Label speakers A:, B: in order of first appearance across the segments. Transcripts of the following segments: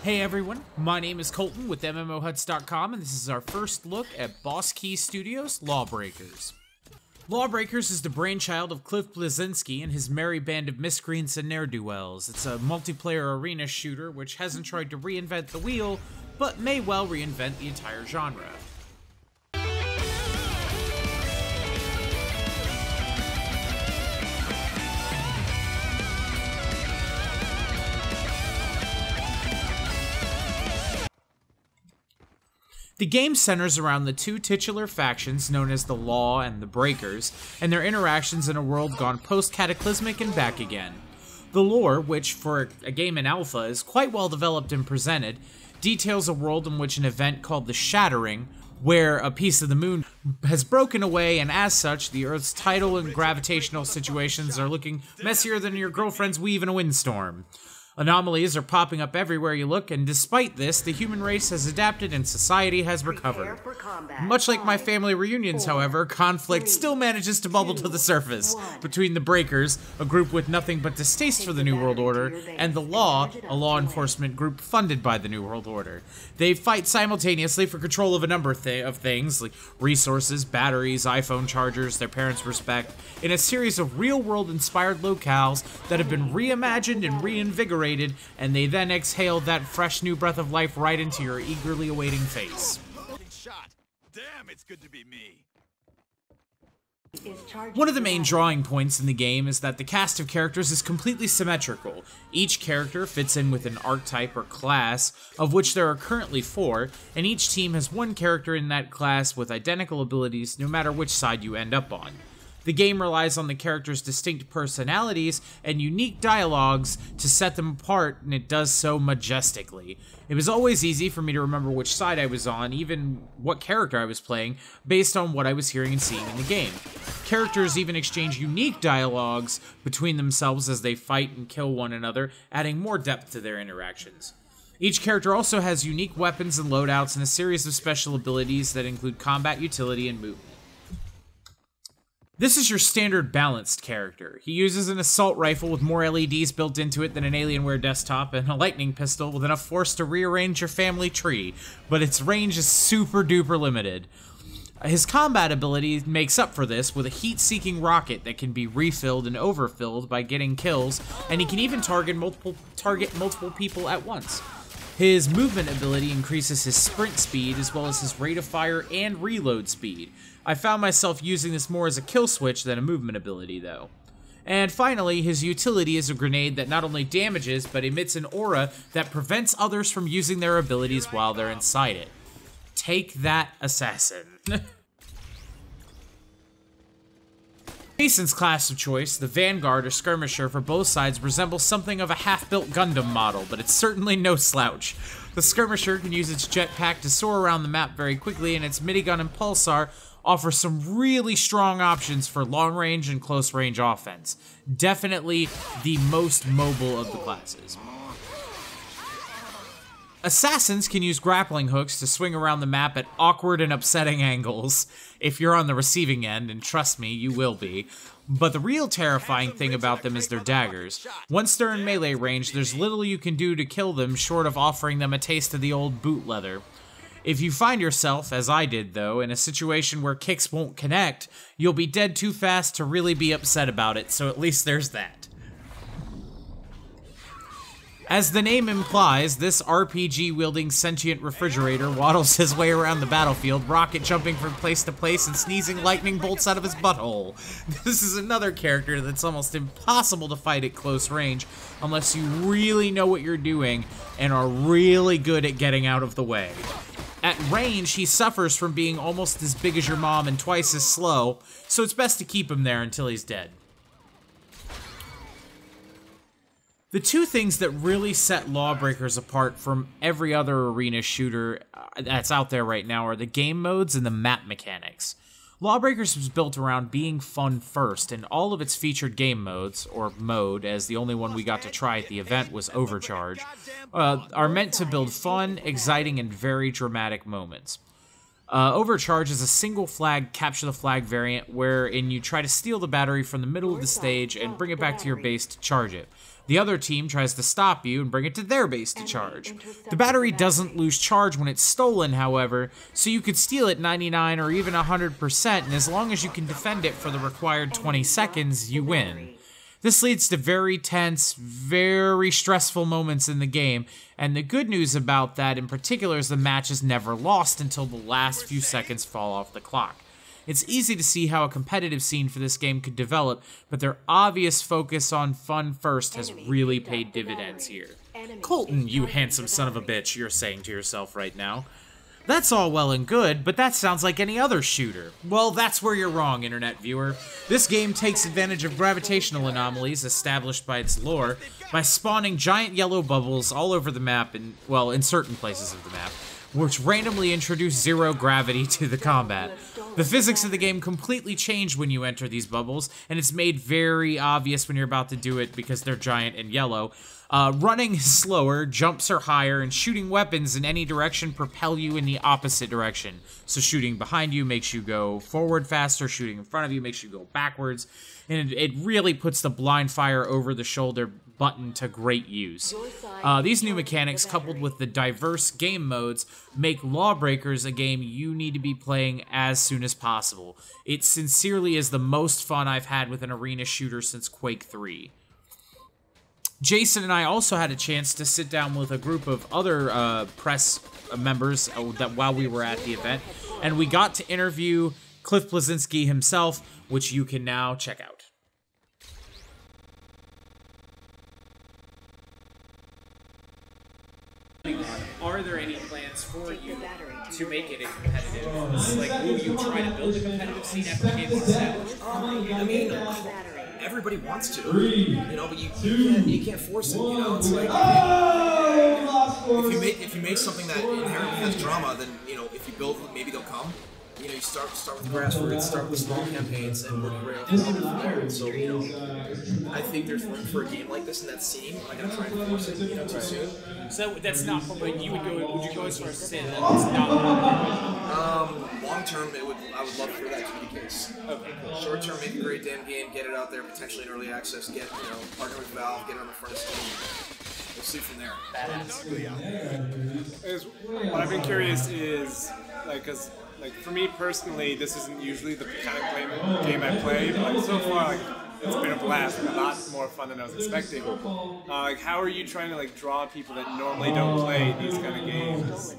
A: Hey everyone, my name is Colton with MMOHuts.com, and this is our first look at BossKey Studios' LawBreakers. LawBreakers is the brainchild of Cliff Bleszinski and his merry band of miscreants and ne'er-do-wells. It's a multiplayer arena shooter which hasn't tried to reinvent the wheel, but may well reinvent the entire genre. The game centers around the two titular factions known as the Law and the Breakers, and their interactions in a world gone post-cataclysmic and back again. The lore, which for a game in alpha is quite well developed and presented, details a world in which an event called the Shattering, where a piece of the moon has broken away, and as such, the Earth's tidal and gravitational situations are looking messier than your girlfriend's weave in a windstorm. Anomalies are popping up everywhere you look, and despite this, the human race has adapted and society has recovered. Much like my family reunions, however, conflict still manages to bubble to the surface between the Breakers, a group with nothing but distaste for the New World Order, and the Law, a law enforcement group funded by the New World Order. They fight simultaneously for control of a number of things, like resources, batteries, iPhone chargers, their parents' respect, in a series of real-world inspired locales that have been reimagined and reinvigorated, and they then exhale that fresh new breath of life right into your eagerly awaiting face.
B: Damn, it's good to be me.
A: One of the main drawing points in the game is that the cast of characters is completely symmetrical. Each character fits in with an archetype or class, of which there are currently 4, and each team has one character in that class with identical abilities no matter which side you end up on. The game relies on the characters' distinct personalities and unique dialogues to set them apart, and it does so majestically. It was always easy for me to remember which side I was on, even what character I was playing, based on what I was hearing and seeing in the game. Characters even exchange unique dialogues between themselves as they fight and kill one another, adding more depth to their interactions. Each character also has unique weapons and loadouts and a series of special abilities that include combat utility and movement. This is your standard balanced character. He uses an assault rifle with more LEDs built into it than an Alienware desktop, and a lightning pistol with enough force to rearrange your family tree, but its range is super duper limited. His combat ability makes up for this with a heat-seeking rocket that can be refilled and overfilled by getting kills, and he can even target multiple people at once. His movement ability increases his sprint speed as well as his rate of fire and reload speed. I found myself using this more as a kill switch than a movement ability though. And finally, his utility is a grenade that not only damages but emits an aura that prevents others from using their abilities while they're inside it. Take that, assassin. Jason's class of choice, the Vanguard or Skirmisher for both sides, resembles something of a half-built Gundam model, but it's certainly no slouch. The Skirmisher can use its jetpack to soar around the map very quickly, and its minigun and pulsar offer some really strong options for long-range and close-range offense. Definitely the most mobile of the classes. Assassins can use grappling hooks to swing around the map at awkward and upsetting angles, if you're on the receiving end, and trust me, you will be. But the real terrifying thing about them is their daggers. Once they're in melee range, there's little you can do to kill them short of offering them a taste of the old boot leather. If you find yourself, as I did though, in a situation where kicks won't connect, you'll be dead too fast to really be upset about it, so at least there's that. As the name implies, this RPG-wielding sentient refrigerator waddles his way around the battlefield, rocket jumping from place to place and sneezing lightning bolts out of his butthole. This is another character that's almost impossible to fight at close range unless you really know what you're doing and are really good at getting out of the way. At range, he suffers from being almost as big as your mom and twice as slow, so it's best to keep him there until he's dead. The two things that really set LawBreakers apart from every other arena shooter that's out there right now are the game modes and the map mechanics. LawBreakers was built around being fun first, and all of its featured game modes, or mode, as the only one we got to try at the event was Overcharge, are meant to build fun, exciting, and very dramatic moments. Overcharge is a single flag capture the flag variant wherein you try to steal the battery from the middle of the stage and bring it back to your base to charge it. The other team tries to stop you and bring it to their base to charge. The battery doesn't lose charge when it's stolen, however, so you could steal it 99 or even 100%, and as long as you can defend it for the required 20 seconds, you win. This leads to very tense, very stressful moments in the game, and the good news about that in particular is the match is never lost until the last few seconds fall off the clock. It's easy to see how a competitive scene for this game could develop, but their obvious focus on fun first has really paid dividends here. Colton, you handsome son of a bitch, you're saying to yourself right now. That's all well and good, but that sounds like any other shooter. Well, that's where you're wrong, internet viewer. This game takes advantage of gravitational anomalies established by its lore by spawning giant yellow bubbles all over the map and, well, in certain places of the map, which randomly introduce zero gravity to the combat. The physics of the game completely change when you enter these bubbles, and it's made very obvious when you're about to do it because they're giant and yellow. Running is slower, jumps are higher, and shooting weapons in any direction propel you in the opposite direction. So shooting behind you makes you go forward faster, shooting in front of you makes you go backwards, and it really puts the blind fire over the shoulder button to great use. These new mechanics, coupled with the diverse game modes, make LawBreakers a game you need to be playing as soon as possible. It sincerely is the most fun I've had with an arena shooter since Quake 3. Jason and I also had a chance to sit down with a group of other press members that while we were at the event, and we got to interview Cliff Bleszinski himself, which you can now check out. Are there any plans for you to make it a competitive? Like, will you try to build a competitive scene after the game's established?
C: I mean, everybody wants to, you know, but you can't force it. You know, it's like if you make something that inherently has drama, then you know if you build it, maybe they'll come. You know, you start with grassroots, start with small campaigns, and work your way up from there. And so, you know, I think there's room for a game like this in that scene. I'm not gonna try and force it, you know, too soon.
A: So that's not. But you would go as far as to say that it's not.
C: Long term, I would love for that to be the case.
A: Okay.
C: Short term, make a great damn game, get it out there, potentially in early access, get partner with Valve, get it on the front of Steam. We'll see from there.
D: What I've been curious is like for me personally, this isn't usually the kind of game I play, but so far it's been a blast, a lot more fun than I was expecting. Like, how are you trying to like draw people that normally don't play these kind of games?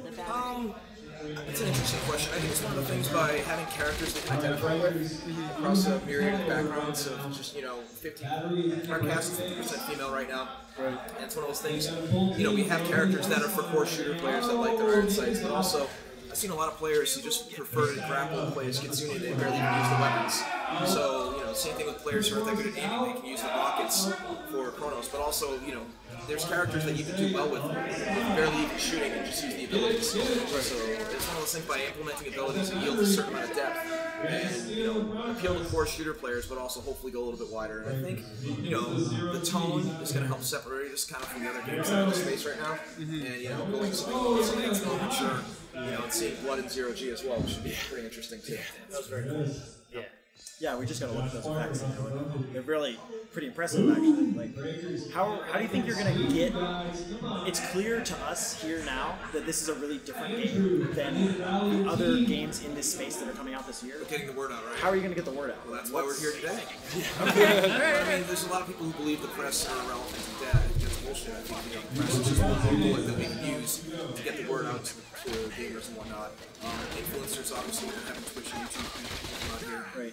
C: That's an interesting question. I think it's one of the things by having characters that can identify with across a myriad of backgrounds of just, you know, 50, our cast is 50% female right now. Right. And it's one of those things, you know, we have characters that are for core shooter players that like their iron sights, but also I've seen a lot of players who just prefer to grapple and play as Kitsune. They barely even use the weapons. So, you know, same thing with players who aren't that good at aiming. They can use the rockets for Chronos, but also, you know, there's characters that you can do well with barely even shooting and just use the abilities. So it's one of those things by implementing abilities that yield a certain amount of depth and, you know, appeal to core shooter players, but also hopefully go a little bit wider. And I think, you know, the tone is going to help separate us kind of from the other games that are in the space right now. And, you know, going something that's more mature, you know, and seeing Blood and Zero G as well, which should be pretty interesting too.
E: That was very cool. Yeah. Yeah, we just gotta look at those effects. They're really pretty impressive, actually. Like, how do you think you're gonna get? It's clear to us here now that this is a really different game than the other games in this space that are coming out this year.
C: Getting the word out, right?
E: How are you gonna get the word out?
C: Well, that's why we're here today. I mean, there's a lot of people who believe the press are irrelevant and dead. It's bullshit. I think, you know, the press is just one bullet that we can use to get the word out to gamers and whatnot. Influencers, obviously, we're having Twitch and YouTube out here.
E: Right.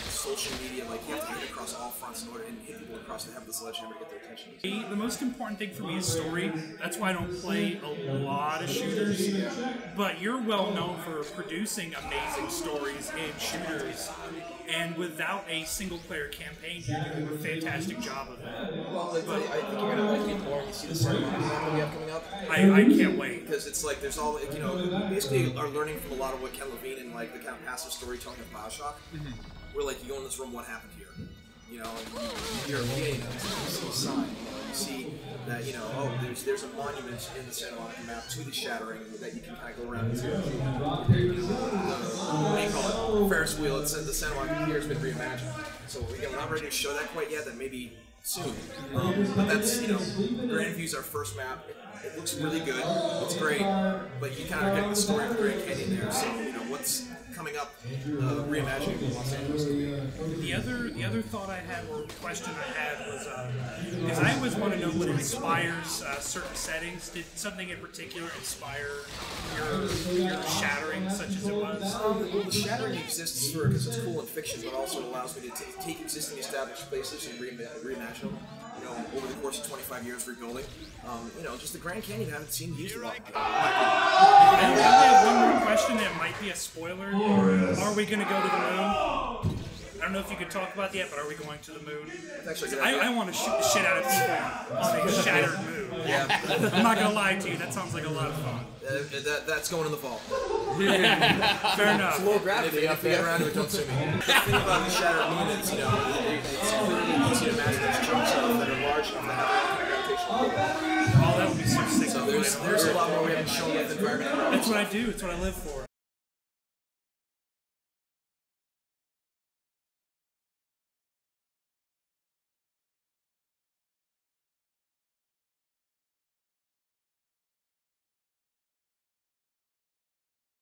C: Social media, like, you have to hit across all fronts in order to hit people across the head of the sledgehammer to get their attention.
F: The most important thing for me is story. That's why I don't play a lot of shooters. But you're well known for producing amazing stories in shooters. And without a single-player campaign, you're doing a fantastic job of that.
C: Well, I think you're going to like it more when you see the ceremony that we have coming up.
F: I can't wait.
C: Because it's like, there's all, you know, basically are learning from a lot of what Ken Levine and like the kind of passive storytelling of BioShock. Where like, you go in this room, what happened here? You know, you're reading it, you see a sign, you see that, you know, oh, there's a monument in the Santa Monica map to the Shattering that you can kind of go around and see. What do you call it? Ferris wheel, it says the Santa Monica Pier has been reimagined. So we're not ready to show that quite yet, that maybe soon. But that's, Grand View's our first map. It looks really good. It's great, but you kind of get the story of the Grand Canyon there. So, what's coming up, reimagining Los Angeles.
F: The other thought I had, or question I had, was because I always want to know what inspires certain settings. Did something in particular inspire your shattering, such as it was?
C: Well, the shattering exists because it's cool in fiction, but also it allows me to take existing established places and reimagine them. Over the course of 25 years rebuilding. Just the Grand Canyon I haven't seen used a lot.
F: I have one more question that might be a spoiler. Are we going to go to the moon? I don't know if you could talk about that yet, but are we going to the moon? I want to shoot the shit out of people on a shattered moon.
C: Yeah.
F: I'm not going to lie to you, that sounds like a lot of fun.
C: That's going in the vault.
F: Fair enough.
C: It's low gravity. If we get around to it, don't sue me. The thing about the shattered moon is, it's really easy to imagine those chunks that are large enough to have a gravitational pull.
F: Oh, that would be so sick.
C: So there's a lot more we haven't shown with the environment.
F: That's what I do. It's what I live for.